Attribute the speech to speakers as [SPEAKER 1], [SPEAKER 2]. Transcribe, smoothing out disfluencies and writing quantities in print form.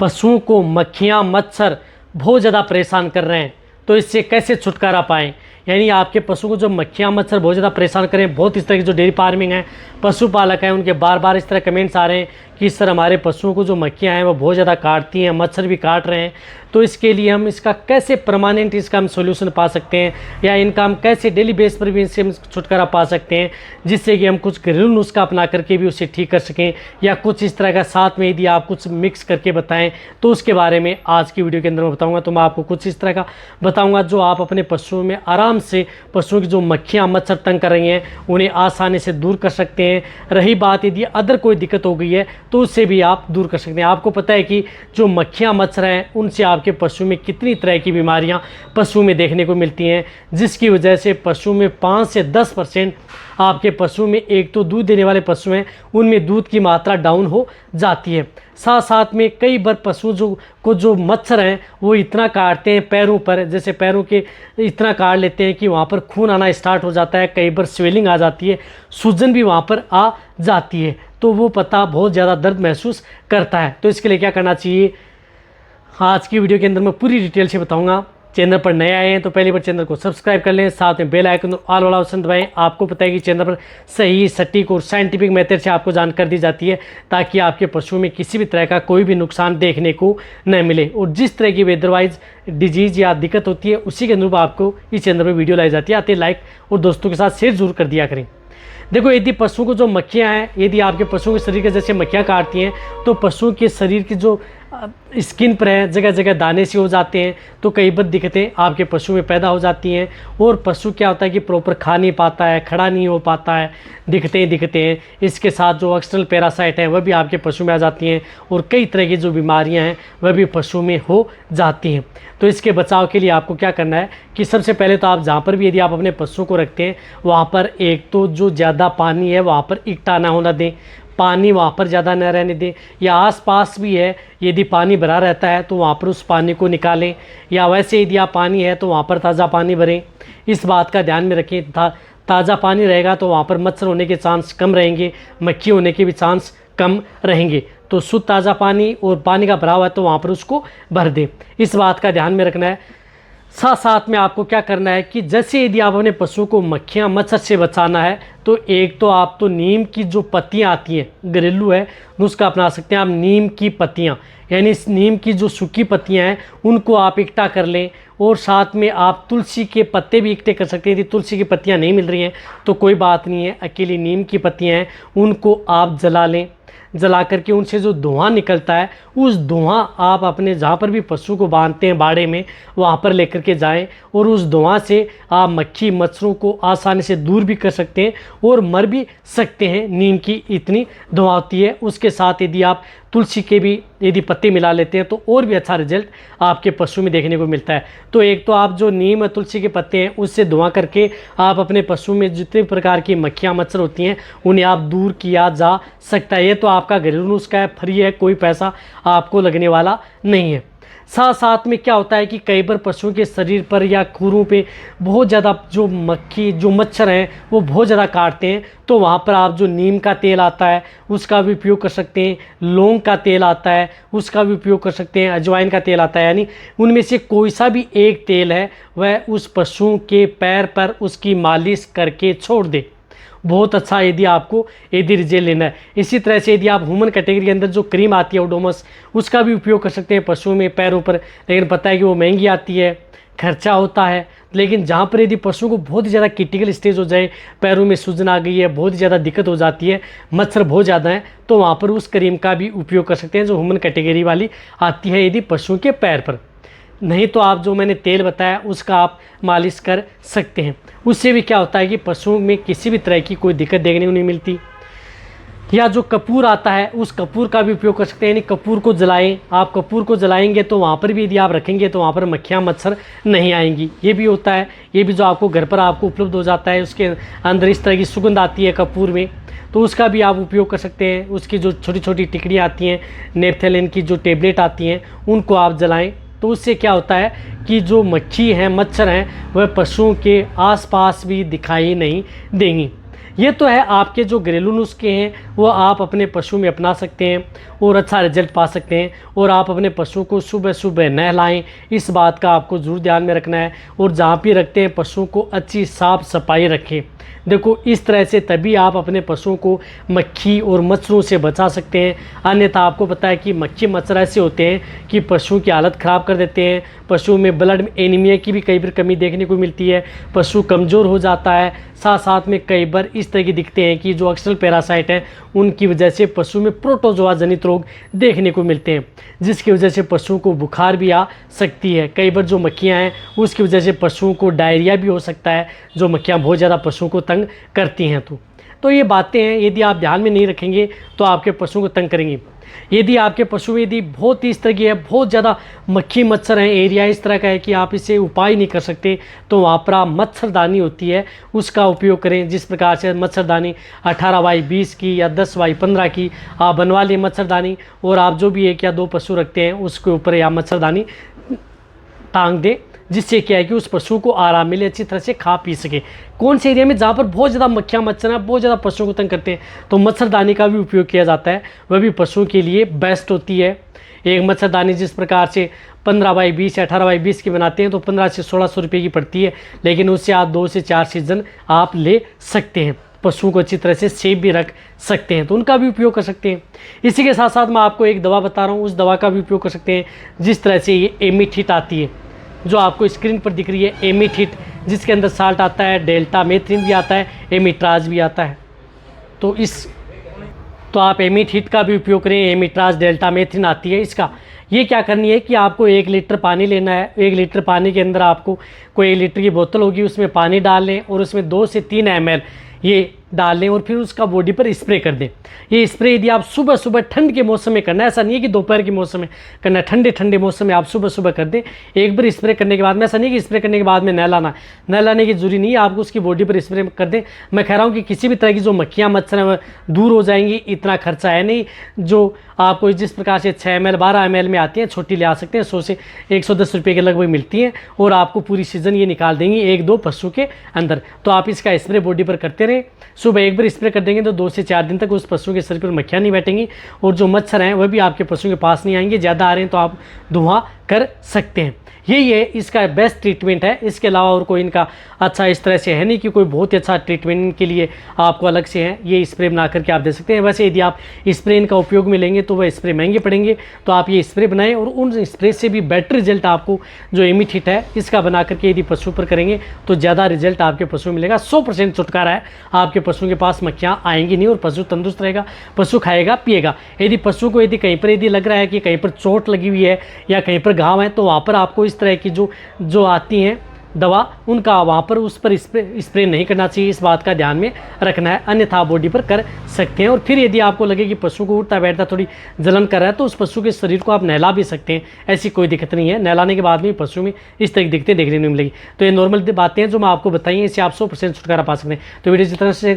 [SPEAKER 1] पशुओं को मक्खियाँ मच्छर बहुत ज़्यादा परेशान कर रहे हैं, तो इससे कैसे छुटकारा पाएँ। यानी आपके पशु को जो मक्खियाँ मच्छर बहुत ज़्यादा परेशान करें, बहुत इस तरह की जो डेयरी फार्मिंग है, पशुपालक हैं, उनके बार बार इस तरह कमेंट्स आ रहे हैं कि सर हमारे पशुओं को जो मक्खियाँ हैं वो बहुत ज़्यादा काटती हैं, मच्छर भी काट रहे हैं, तो इसके लिए हम इसका कैसे परमानेंट इसका हम सोल्यूशन पा सकते हैं, या इनका हम कैसे डेली बेस पर भी इससे हम छुटकारा पा सकते हैं, जिससे कि हम कुछ घरेलू नुस्खा अपना करके भी उसे ठीक कर सकें, या कुछ इस तरह का साथ में यदि आप कुछ मिक्स करके बताएं तो उसके बारे में आज की वीडियो के अंदर मैं बताऊँगा। तो मैं आपको कुछ इस तरह का बताऊँगा जो आप अपने पशुओं में आराम से पशुओं की जो मक्खियाँ मच्छर तंग कर रही हैं उन्हें आसानी से दूर कर सकते हैं। रही बात यदि अदर कोई दिक्कत हो गई है तो उससे भी आप दूर कर सकते हैं। आपको पता है कि जो मक्खियाँ मच्छर हैं उनसे आपके पशु में कितनी तरह की बीमारियां पशु में देखने को मिलती हैं, जिसकी वजह से पशु में 5 से 10% आपके पशु में, एक तो दूध देने वाले पशु हैं उनमें दूध की मात्रा डाउन हो जाती है। साथ साथ में कई बार पशु जो मच्छर हैं वो इतना काटते हैं पैरों पर, जैसे पैरों के इतना काट लेते हैं कि वहाँ पर खून आना स्टार्ट हो जाता है, कई बार स्वेलिंग आ जाती है, सूजन भी वहाँ पर आ जाती है, तो वो पता बहुत ज़्यादा दर्द महसूस करता है। तो इसके लिए क्या करना चाहिए आज की वीडियो के अंदर मैं पूरी डिटेल से बताऊंगा। चैनल पर नए आए हैं तो पहली बार चैनल को सब्सक्राइब कर लें, साथ में बेल आइकन ऑल वाला ऑप्शन दबाएं। आपको पता है कि चैनल पर सही सटीक और साइंटिफिक मेथड से आपको जानकारी दी जाती है ताकि आपके पशुओं में किसी भी तरह का कोई भी नुकसान देखने को न मिले, और जिस तरह की वेदरवाइज डिजीज़ या दिक्कत होती है उसी के अनुरूप आपको इस चैनल पर वीडियो लाई जाती है। आते लाइक और दोस्तों के साथ शेयर जरूर कर दिया करें। देखो, यदि पशुओं को जो मक्खियाँ हैं, यदि आपके पशुओं के शरीर के जैसे मक्खियाँ काटती हैं तो पशुओं के शरीर की जो स्किन पर है जगह जगह दाने से हो जाते हैं, तो कई बार दिक्कतें आपके पशु में पैदा हो जाती हैं, और पशु क्या होता है कि प्रॉपर खा नहीं पाता है, खड़ा नहीं हो पाता है, दिक्कतें हैं। इसके साथ जो एक्सटर्नल पैरासाइट हैं वह भी आपके पशु में आ जाती हैं, और कई तरह की जो बीमारियां हैं वह भी पशु में हो जाती हैं। तो इसके बचाव के लिए आपको क्या करना है कि सबसे पहले तो आप जहाँ पर भी यदि आप अपने पशु को रखते हैं वहाँ पर एक तो जो ज़्यादा पानी है वहाँ पर इकट्ठा ना होना दें, पानी वहाँ पर ज़्यादा न रहने दें, या आसपास भी है यदि पानी भरा रहता है तो वहाँ पर उस पानी को निकालें, या वैसे यदि आप पानी है तो वहाँ पर ताज़ा पानी भरें। इस बात का ध्यान में रखें, ताज़ा पानी रहेगा तो वहाँ पर मच्छर होने के चांस कम रहेंगे, मक्खी होने के भी चांस कम रहेंगे। तो शुद्ध ताज़ा पानी और पानी का भरा हुआ है तो वहाँ पर उसको भर दें, इस बात का ध्यान में रखना है। साथ साथ में आपको क्या करना है कि जैसे यदि आप अपने पशु को मक्खियाँ मच्छर से बचाना है तो एक तो आप तो नीम की जो पत्तियाँ आती हैं, घरेलू है नुस्खा अपना सकते हैं आप। नीम की पत्तियाँ यानी इस नीम की जो सूखी पत्तियाँ हैं उनको आप इकट्ठा कर लें, और साथ में आप तुलसी के पत्ते भी इकट्ठे कर सकते हैं। यदि तुलसी की पत्तियाँ नहीं मिल रही हैं तो कोई बात नहीं है, अकेली नीम की पत्तियाँ हैं उनको आप जला लें। जला करके उनसे जो धुआं निकलता है उस धुआं आप अपने जहाँ पर भी पशु को बांधते हैं बाड़े में वहाँ पर लेकर के जाएं, और उस धुआं से आप मक्खी मच्छरों को आसानी से दूर भी कर सकते हैं और मर भी सकते हैं। नीम की इतनी धुआं होती है। उसके साथ यदि आप तुलसी के भी यदि पत्ते मिला लेते हैं तो और भी अच्छा रिजल्ट आपके पशु में देखने को मिलता है। तो एक तो आप जो नीम और तुलसी के पत्ते हैं उससे धुआं करके आप अपने पशु में जितने प्रकार की मक्खियाँ मच्छर होती हैं उन्हें आप दूर किया जा सकता है। ये तो आपका घरेलू नुस्खा है, फ्री है, कोई पैसा आपको लगने वाला नहीं है। साथ साथ में क्या होता है कि कई बार पशुओं के शरीर पर या खुरों पे बहुत ज़्यादा जो मक्खी जो मच्छर हैं वो बहुत ज़्यादा काटते हैं, तो वहाँ पर आप जो नीम का तेल आता है उसका भी उपयोग कर सकते हैं, लौंग का तेल आता है उसका भी उपयोग कर सकते हैं, अजवाइन का तेल आता है, यानी उनमें से कोई सा भी एक तेल है वह उस पशु के पैर पर उसकी मालिश करके छोड़ दे। बहुत अच्छा यदि आपको यदि रिजल्ट लेना है। इसी तरह से यदि आप ह्यूमन कैटेगरी के अंदर जो क्रीम आती है ओडोमस उसका भी उपयोग कर सकते हैं पशुओं में पैरों पर, लेकिन पता है कि वो महंगी आती है, खर्चा होता है। लेकिन जहाँ पर यदि पशु को बहुत ही ज़्यादा क्रिटिकल स्टेज हो जाए, पैरों में सूजन आ गई है, बहुत ही ज़्यादा दिक्कत हो जाती है, मच्छर बहुत ज़्यादा है, तो वहाँ पर उस क्रीम का भी उपयोग कर सकते हैं जो ह्यूमन कैटेगरी वाली आती है यदि पशुओं के पैर पर। नहीं तो आप जो मैंने तेल बताया उसका आप मालिश कर सकते हैं। उससे भी क्या होता है कि पशुओं में किसी भी तरह की कोई दिक्कत देखने को नहीं मिलती। या जो कपूर आता है उस कपूर का भी उपयोग कर सकते हैं, यानी कपूर को जलाएं। आप कपूर को जलाएंगे तो वहाँ पर भी यदि आप रखेंगे तो वहाँ पर मक्खियाँ मच्छर नहीं आएंगी। ये भी होता है, ये भी जो आपको घर पर आपको उपलब्ध हो जाता है, उसके अंदर इस तरह की सुगंध आती है कपूर में, तो उसका भी आप उपयोग कर सकते हैं। उसकी जो छोटी छोटी टिकड़ियाँ आती हैं, नेपथेलिन की जो टेबलेट आती हैं, उनको आप जलाएं। तो उससे क्या होता है कि जो मक्खी हैं मच्छर हैं वह पशुओं के आसपास भी दिखाई नहीं देंगी। ये तो है आपके जो घरेलू नुस्खे हैं वो आप अपने पशु में अपना सकते हैं और अच्छा रिजल्ट पा सकते हैं। और आप अपने पशु को सुबह सुबह नहलाएं, इस बात का आपको ज़रूर ध्यान में रखना है। और जहाँ भी रखते हैं पशुओं को अच्छी साफ़ सफाई रखें। देखो इस तरह से तभी आप अपने पशुओं को मक्खी और मच्छरों से बचा सकते हैं। अन्यथा आपको पता है कि मक्खी मच्छर ऐसे होते हैं कि पशुओं की हालत ख़राब कर देते हैं। पशुओं में ब्लड एनीमिया की भी कई बार कमी देखने को मिलती है, पशु कमज़ोर हो जाता है। साथ साथ में कई बार इस तरह की दिखते हैं कि जो अक्सर पैरासाइट हैं उनकी वजह से पशु में प्रोटोजोआ जनित रोग देखने को मिलते हैं, जिसकी वजह से पशुओं को बुखार भी आ सकती है। कई बार जो मक्खियाँ हैं उसकी वजह से पशुओं को डायरिया भी हो सकता है, जो मक्खियाँ बहुत ज़्यादा पशुओं को तंग करती हैं। तो ये बातें हैं, यदि आप ध्यान में नहीं रखेंगे तो आपके पशुओं को तंग करेंगी। यदि आपके पशु यदि बहुत ही इस तरह की है, बहुत ज़्यादा मक्खी मच्छर हैं, एरिया इस तरह का है कि आप इसे उपाय नहीं कर सकते, तो वहाँ पर आप मच्छरदानी होती है उसका उपयोग करें। जिस प्रकार से मच्छरदानी 18x20 की या 10x15 की आप बनवा लें मच्छरदानी, और आप जो भी 1 या 2 पशु रखते हैं उसके ऊपर या मच्छरदानी टांग दें, जिससे क्या है कि उस पशु को आराम मिले, अच्छी तरह से खा पी सके। कौन से एरिया में जहाँ पर बहुत ज़्यादा मक्खियाँ मच्छर हैं, बहुत ज़्यादा पशुओं को तंग करते हैं, तो मच्छरदानी का भी उपयोग किया जाता है, वह भी पशुओं के लिए बेस्ट होती है। एक मच्छरदानी जिस प्रकार से 15x20 या 18x20 की बनाते हैं तो 1500 से 1600 रुपये की पड़ती है, लेकिन उससे आप 2 से 4 सीजन आप ले सकते हैं। पशुओं को अच्छी तरह से सेफ भी रख सकते हैं, तो उनका भी उपयोग कर सकते हैं। इसी के साथ साथ मैं आपको एक दवा बता रहा हूँ, उस दवा का भी उपयोग कर सकते हैं। जिस तरह से ये एमिथिट आती है, जो आपको स्क्रीन पर दिख रही है एमिथिट, जिसके अंदर साल्ट आता है, डेल्टा मेथ्रिन भी आता है, एमिट्राज भी आता है। तो आप एमिथिट का भी उपयोग करें। एमिट्राज डेल्टा मेथ्रिन आती है, इसका ये क्या करनी है कि आपको 1 लीटर पानी लेना है। 1 लीटर पानी के अंदर आपको कोई 1 लीटर की बोतल होगी, उसमें पानी डाल लें और उसमें 2 से 3 ml ये डाल लें और फिर उसका बॉडी पर स्प्रे कर दें। ये स्प्रे यदि आप सुबह सुबह ठंड के मौसम में करना है, ऐसा नहीं है कि दोपहर के मौसम में करना है, ठंडे ठंडे मौसम में आप सुबह सुबह कर दें। एक बार स्प्रे करने के बाद में, ऐसा नहीं कि स्प्रे करने के बाद में नहलाने की जरूरी नहीं है, आपको उसकी बॉडी पर स्प्रे कर दें। मैं कह रहा हूँ कि किसी भी तरह की जो मक्खियाँ मच्छर हैं वह दूर हो जाएंगी, इतना खर्चा है नहीं। जो आपको जिस प्रकार से 6 ml 12 ml में आती हैं, छोटी ले आ सकते हैं, 100 से 110 रुपये के लगभग मिलती हैं, और आपको पूरी सीज़न ये निकाल देंगी 1-2 पशु के अंदर। तो आप इसका स्प्रे बॉडी पर करते रहें। सुबह एक बार स्प्रे कर देंगे तो 2 से 4 दिन तक उस पशु के शरीर पर मक्खियाँ नहीं बैठेंगी, और जो मच्छर हैं वह भी आपके पशु के पास नहीं आएंगे। ज़्यादा आ रहे हैं तो आप धुआं कर सकते हैं। यही है इसका बेस्ट ट्रीटमेंट है। इसके अलावा और कोई इनका अच्छा इस तरह से है नहीं कि कोई बहुत ही अच्छा ट्रीटमेंट के लिए आपको अलग से है। ये स्प्रे बना करके आप दे सकते हैं। वैसे यदि आप स्प्रे इनका उपयोग में लेंगे तो वह स्प्रे महंगे पड़ेंगे, तो आप ये स्प्रे बनाएं, और उन स्प्रे से भी बेटर रिजल्ट आपको जो एमिथिट है इसका बना करके यदि पशु पर करेंगे तो ज़्यादा रिजल्ट आपके पशु में मिलेगा। 100% छुटकारा है, आपके पशु के पास मक्खियाँ आएंगी नहीं और पशु तंदुरुस्त रहेगा, पशु खाएगा पिएगा। यदि पशु को यदि कहीं पर यदि लग रहा है कि कहीं पर चोट लगी हुई है या कहीं पर घाव है, तो वहाँ पर आपको इस तरह की जो आती हैं दवा, उनका वहाँ पर उस पर स्प्रे नहीं करना चाहिए। इस बात का ध्यान में रखना है, अन्यथा बॉडी पर कर सकते हैं। और फिर यदि आपको लगे कि पशु को उठता बैठता थोड़ी जलन कर रहा है तो उस पशु के शरीर को आप नहला भी सकते हैं, ऐसी कोई दिक्कत नहीं है। नहलाने के बाद में पशु में इस तरह की दिक्कतें देखने को मिलेगी। तो ये नॉर्मल बातें हैं जो मैं आपको बताई हैं, इससे आप 100% छुटकारा पा सकते हैं। तो वीडियो जितना से